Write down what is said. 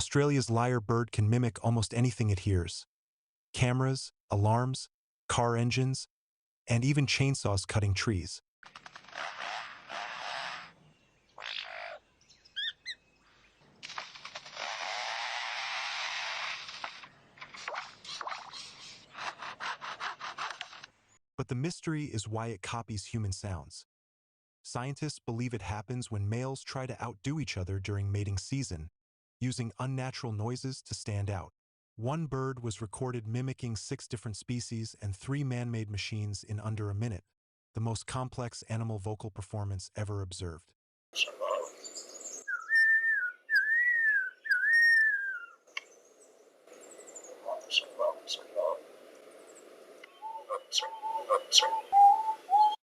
Australia's lyrebird can mimic almost anything it hears. Cameras, alarms, car engines, and even chainsaws cutting trees. But the mystery is why it copies human sounds. Scientists believe it happens when males try to outdo each other during mating season, using unnatural noises to stand out. One bird was recorded mimicking 6 different species and 3 man-made machines in under a minute, the most complex animal vocal performance ever observed.